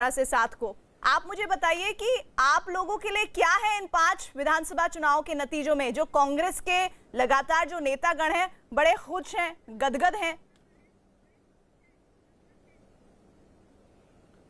से 7 को। आप मुझे बताइए कि आप लोगों के लिए क्या है इन 5 विधानसभा चुनाव के नतीजों में, जो कांग्रेस के लगातार जो नेतागण हैं बड़े खुश हैं, गदगद हैं।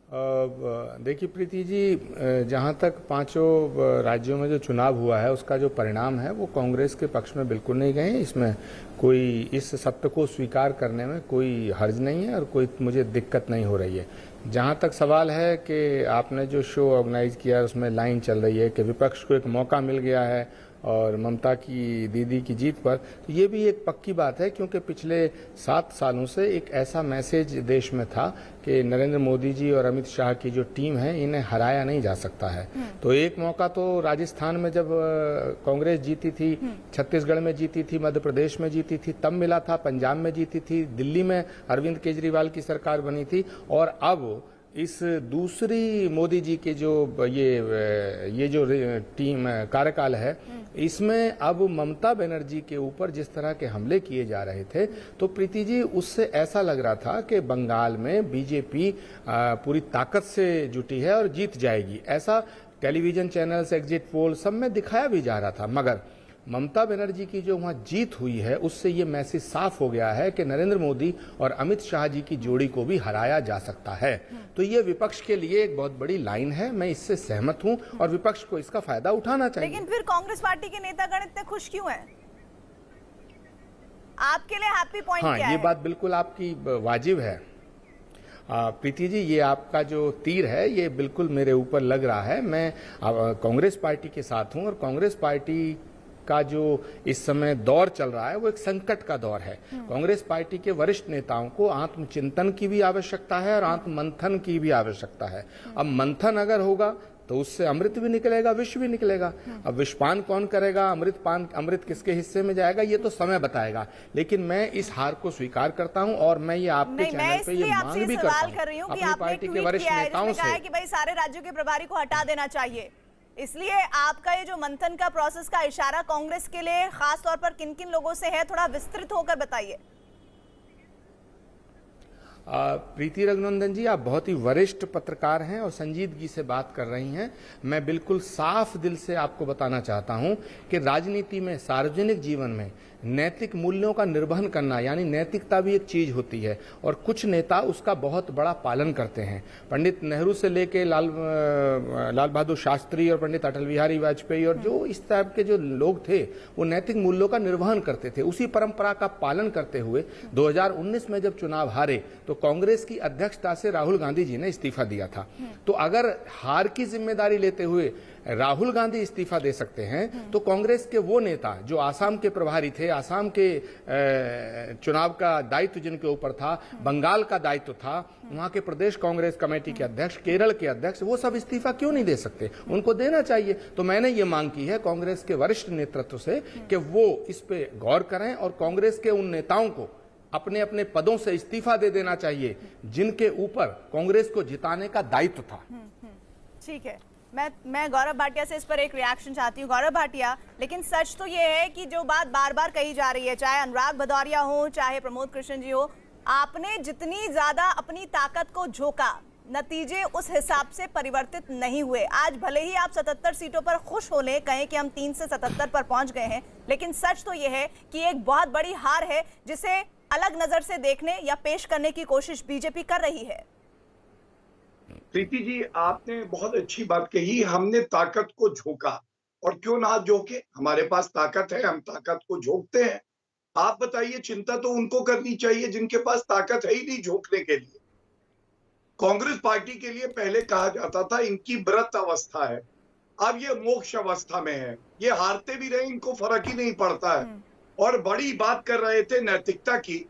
देखिए प्रीति जी, जहाँ तक पांचों राज्यों में जो चुनाव हुआ है उसका जो परिणाम है वो कांग्रेस के पक्ष में बिल्कुल नहीं गए हैं। इसमें कोई इस सत्य को स्वीकार करने में कोई हर्ज नहीं है और कोई मुझे दिक्कत नहीं हो रही है। जहाँ तक सवाल है कि आपने जो शो ऑर्गेनाइज किया उसमें लाइन चल रही है कि विपक्ष को एक मौका मिल गया है और ममता की दीदी की जीत पर, तो ये भी एक पक्की बात है, क्योंकि पिछले 7 सालों से एक ऐसा मैसेज देश में था कि नरेंद्र मोदी जी और अमित शाह की जो टीम है इन्हें हराया नहीं जा सकता है। तो एक मौका तो राजस्थान में जब कांग्रेस जीती थी, छत्तीसगढ़ में जीती थी, मध्य प्रदेश में जीती थी तब मिला था, पंजाब में जीती थी, दिल्ली में अरविंद केजरीवाल की सरकार बनी थी, और अब इस दूसरी मोदी जी के जो ये जो टीम कार्यकाल है इसमें अब ममता बनर्जी के ऊपर जिस तरह के हमले किए जा रहे थे, तो प्रीति जी उससे ऐसा लग रहा था कि बंगाल में बीजेपी पूरी ताकत से जुटी है और जीत जाएगी। ऐसा टेलीविजन चैनल्स, एग्जिट पोल सब में दिखाया भी जा रहा था। मगर ममता बनर्जी की जो वहां जीत हुई है उससे ये मैसेज साफ हो गया है कि नरेंद्र मोदी और अमित शाह जी की जोड़ी को भी हराया जा सकता है। तो ये विपक्ष के लिए एक बहुत बड़ी लाइन है, मैं इससे सहमत हूं और विपक्ष को इसका फायदा उठाना चाहिए। लेकिन फिर कांग्रेस पार्टी के नेतागण इतने खुश क्यों हैं? आपके लिए हैप्पी पॉइंट क्या है? हाँ, ये बात बिल्कुल आपकी वाजिब है प्रीति जी। ये आपका जो तीर है ये बिल्कुल मेरे ऊपर लग रहा है। मैं कांग्रेस पार्टी के साथ हूं और कांग्रेस पार्टी का जो इस समय दौर चल रहा है वो एक संकट का दौर है। कांग्रेस पार्टी के वरिष्ठ नेताओं को आत्मचिंतन की भी आवश्यकता है और आत्ममंथन की भी आवश्यकता है। अब मंथन अगर होगा तो उससे अमृत भी निकलेगा, विष भी निकलेगा। अब विषपान कौन करेगा, अमृत किसके हिस्से में जाएगा, ये तो समय बताएगा। लेकिन मैं इस हार को स्वीकार करता हूं और मैं ये आपके चैनल पे ये मांग भी करता हूं अपनी पार्टी के वरिष्ठ नेताओं से कि भाई सारे राज्यों के प्रभारी को हटा देना चाहिए। इसलिए आपका ये जो मंथन का प्रोसेस का इशारा कांग्रेस के लिए खास तौर पर किन किन लोगों से है, थोड़ा विस्तृत होकर बताइए। प्रीति रघुनंदन जी, आप बहुत ही वरिष्ठ पत्रकार हैं और संजीदगी से बात कर रही हैं। मैं बिल्कुल साफ दिल से आपको बताना चाहता हूं कि राजनीति में, सार्वजनिक जीवन में नैतिक मूल्यों का निर्वहन करना, यानी नैतिकता भी एक चीज होती है और कुछ नेता उसका बहुत बड़ा पालन करते हैं। पंडित नेहरू से लेके लाल बहादुर शास्त्री और पंडित अटल बिहारी वाजपेयी और जो इस टाइप के जो लोग थे वो नैतिक मूल्यों का निर्वहन करते थे। उसी परंपरा का पालन करते हुए 2019 में जब चुनाव हारे तो कांग्रेस की अध्यक्षता से राहुल गांधी जी ने इस्तीफा दिया था। तो अगर हार की जिम्मेदारी लेते हुए राहुल गांधी इस्तीफा दे सकते हैं तो कांग्रेस के वो नेता जो आसाम के प्रभारी थे, आसाम के चुनाव का दायित्व जिनके ऊपर था, बंगाल का दायित्व था, वहां के प्रदेश कांग्रेस कमेटी के अध्यक्ष, केरल के अध्यक्ष, वो सब इस्तीफा क्यों नहीं दे सकते? उनको देना चाहिए। तो मैंने ये मांग की है कांग्रेस के वरिष्ठ नेतृत्व से कि वो इस पे गौर करें और कांग्रेस के उन नेताओं को अपने अपने पदों से इस्तीफा दे देना चाहिए जिनके ऊपर कांग्रेस को जिताने का दायित्व था। ठीक है, मैं गौरव भाटिया से इस पर एक रिएक्शन चाहती हूँ। गौरव भाटिया, लेकिन सच तो ये है कि जो बात बार बार कही जा रही है, चाहे अनुराग भदौरिया हो, चाहे प्रमोद कृष्ण जी हो, आपने जितनी ज्यादा अपनी ताकत को झोंका, नतीजे उस हिसाब से परिवर्तित नहीं हुए। आज भले ही आप 77 सीटों पर खुश हो ले, कहें कि हम 3 से 77 पर पहुंच गए हैं, लेकिन सच तो यह है कि एक बहुत बड़ी हार है जिसे अलग नजर से देखने या पेश करने की कोशिश बीजेपी कर रही है। प्रीति जी, आपने बहुत अच्छी बात कही। हमने ताकत को झोंका और क्यों ना झोंके, हमारे पास ताकत है, हम ताकत को झोंकते हैं। आप बताइए, चिंता तो उनको करनी चाहिए जिनके पास ताकत है ही नहीं झोंकने के लिए। कांग्रेस पार्टी के लिए पहले कहा जाता था इनकी व्रत अवस्था है, अब ये मोक्ष अवस्था में है। ये हारते भी रहे, इनको फर्क ही नहीं पड़ता है। और बड़ी बात कर रहे थे नैतिकता की।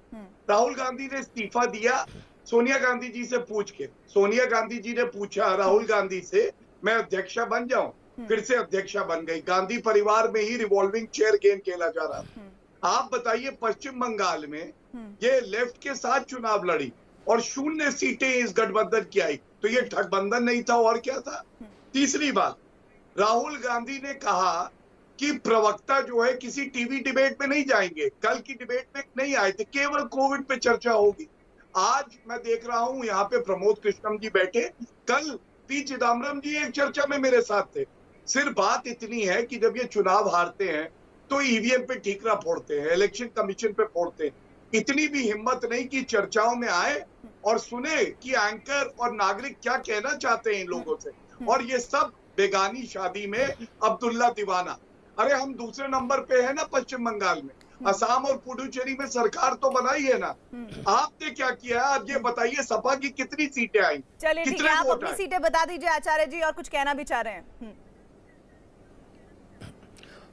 राहुल गांधी ने इस्तीफा दिया सोनिया गांधी जी से पूछ के। सोनिया गांधी जी ने पूछा राहुल गांधी से, मैं अध्यक्षा बन जाऊं? फिर से अध्यक्षा बन गई। गांधी परिवार में ही रिवॉल्विंग चेयर गेम खेला जा रहा था। आप बताइए, पश्चिम बंगाल में ये लेफ्ट के साथ चुनाव लड़ी और 0 सीटें इस गठबंधन की आई, तो ये ठगबंधन नहीं था और क्या था? तीसरी बात, राहुल गांधी ने कहा कि प्रवक्ता जो है किसी टीवी डिबेट में नहीं जाएंगे। कल की डिबेट में नहीं आए थे, केवल कोविड पे चर्चा होगी। आज मैं देख रहा हूं यहाँ पे प्रमोद कृष्णम जी बैठे, कल पी चिदम्बरम जी एक चर्चा में मेरे साथ थे। सिर्फ बात इतनी है कि जब ये चुनाव हारते हैं तो ईवीएम पे ठीकरा फोड़ते हैं, इलेक्शन कमीशन पे फोड़ते हैं। इतनी भी हिम्मत नहीं कि चर्चाओं में आए और सुने कि एंकर और नागरिक क्या कहना चाहते हैं इन लोगों से। और ये सब बेगानी शादी में अब्दुल्ला दीवाना। अरे हम दूसरे नंबर पे है ना पश्चिम बंगाल में, असम और पुडुचेरी में सरकार तो बनाई है ना। आपने क्या किया आज ये बताइए, सपा की कितनी सीटें आई? चलिए ठीक है, आप अपनी सीटें बता दीजिए आचार्य जी, और कुछ कहना भी चाह रहे हैं।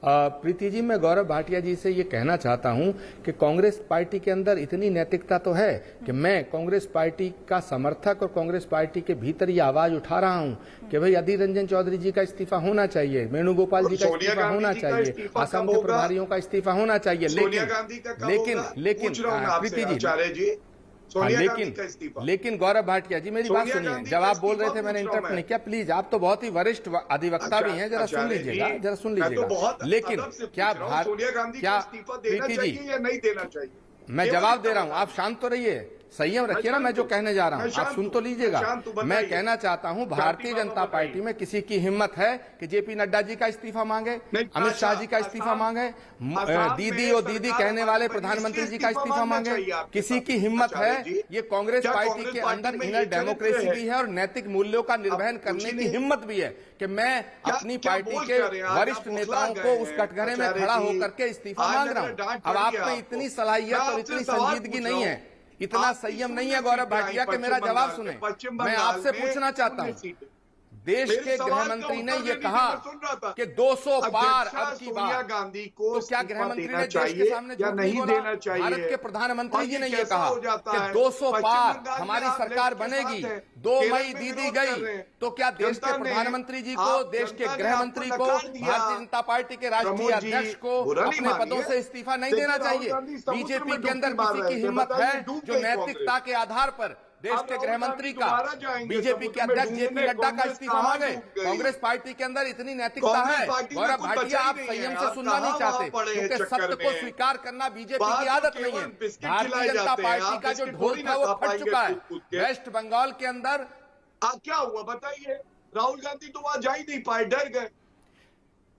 प्रीति जी, मैं गौरव भाटिया जी से ये कहना चाहता हूं कि कांग्रेस पार्टी के अंदर इतनी नैतिकता तो है कि मैं कांग्रेस पार्टी का समर्थक और कांग्रेस पार्टी के भीतर ये आवाज उठा रहा हूं कि भाई अधीर रंजन चौधरी जी का इस्तीफा होना चाहिए, वेणुगोपाल जी का इस्तीफा होना चाहिए, असम के प्रभारियों का इस्तीफा होना चाहिए। लेकिन प्रीति जी, लेकिन गौरव भाटिया जी मेरी बात सुनिए। जब आप बोल रहे थे मैंने इंटरप्ट नहीं किया। प्लीज, आप तो बहुत ही वरिष्ठ अधिवक्ता भी हैं, जरा सुन लीजिएगा। लेकिन क्या प्रीति जी, नहीं देना चाहिए, मैं जवाब दे रहा हूं, आप शांत तो रहिए, संयम रखिए ना। मैं जो कहने जा रहा हूं आप सुन तो लीजिएगा। मैं कहना चाहता हूं भारतीय जनता पार्टी में किसी की हिम्मत है कि जेपी नड्डा जी का इस्तीफा मांगे, अमित शाह जी का इस्तीफा मांगे, दीदी और दीदी कहने वाले प्रधानमंत्री जी का इस्तीफा मांगे? किसी की हिम्मत है? ये कांग्रेस पार्टी के अंदर इनर डेमोक्रेसी भी है और नैतिक मूल्यों का निर्वहन करने की हिम्मत भी है कि मैं अपनी पार्टी के वरिष्ठ नेताओं को उस कटघरे में खड़ा होकर के इस्तीफा मांग रहा हूं। अब आप में इतनी सलाहियत और इतनी संजीदगी नहीं है, इतना संयम नहीं है गौरव भाटिया कि मेरा जवाब सुने। मैं आपसे पूछना चाहता हूं, देश के गृह मंत्री ने यह कहा कि 200 पार अब की बार, गांधी को तो क्या गृह मंत्री ने देश के सामने झूठ नहीं बोला? भारत के प्रधानमंत्री जी ने यह कहा कि 200 पार हमारी सरकार बनेगी, 2 मई दीदी गई। तो क्या देश के प्रधानमंत्री जी को, देश के गृह मंत्री को, भारतीय जनता पार्टी के राष्ट्रीय अध्यक्ष को अपने पदों से इस्तीफा नहीं देना चाहिए? बीजेपी के अंदर किसी की हिम्मत है जो नैतिकता के आधार पर देश के गृह मंत्री का, बीजेपी के अध्यक्ष जेपी नड्डा का इस्तीफा मांगे? कांग्रेस पार्टी के अंदर इतनी नैतिकता है? गौरव भाटिया, आप संयम से सुनना नहीं चाहते क्योंकि सत्य को स्वीकार करना बीजेपी की आदत नहीं है। भारतीय जनता पार्टी का जो ढोल था वो फट चुका है। वेस्ट बंगाल के अंदर क्या हुआ बताइए? राहुल गांधी तो वहां जा ही नहीं पाए, डर गए।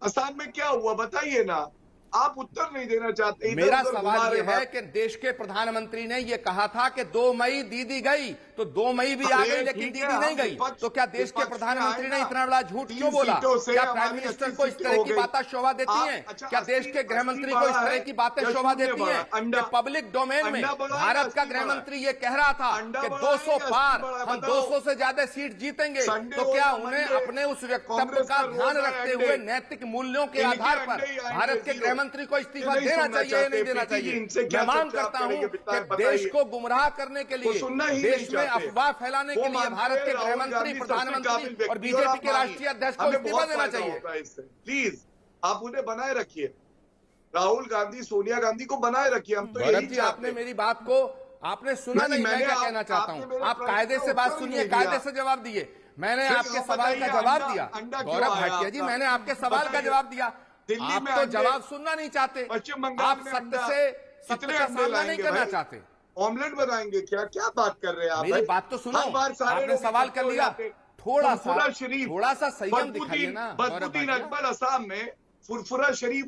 असम में क्या हुआ बताइए ना, आप उत्तर नहीं देना चाहते। मेरा सवाल यह है कि देश के प्रधानमंत्री ने यह कहा था कि 2 मई दीदी गई, तो 2 मई भी आ गई लेकिन दीदी नहीं गई। तो क्या देश के प्रधानमंत्री ने इतना बड़ा झूठ क्यों बोला? क्या प्राइम मिनिस्टर को इस तरह की बातें शोभा देती हैं? क्या देश के गृह मंत्री को इस तरह की बातें शोभा देती हैं कि पब्लिक डोमेन में भारत का गृह मंत्री ये कह रहा था कि 200 पार, हम 200 से ज्यादा सीट जीतेंगे? तो क्या उन्हें अपने उस वक्तव्य का ध्यान रखते हुए नैतिक मूल्यों के आधार पर भारत के गृह मंत्री को इस्तीफा देना चाहिए या नहीं देना चाहिए? मैं मांग करता हूं कि देश को गुमराह करने के लिए, देश में अफवाह फैलाने के लिए भारत के गृह मंत्री, प्रधानमंत्री और बीजेपी के राष्ट्रीय अध्यक्ष को इस्तीफा देना चाहिए। प्लीज आप उन्हें बनाए रखिए, राहुल गांधी, सोनिया गांधी को बनाए रखिए। हम तो गौरव जी, आपने मेरी बात को आपने सुना नहीं। मैं क्या कहना चाहता हूं, आप कायदे से बात सुनिए, कायदे से जवाब दिए। मैंने आपके सवाल का जवाब दिया गौरव भाटिया जी, मैंने आपके सवाल का जवाब दिया। आप तो जवाब सुनना नहीं चाहते, आप सत्य का सामना नहीं करना चाहते। ऑमलेट बनाएंगे क्या? क्या बात कर रहे हैं आप? मेरी बात तो सुनो, आपने सवाल कर लिया। थोड़ा सा संयम दिखाइए ना। बदरुद्दीन अकबर असम में फुरफुरा शरीफ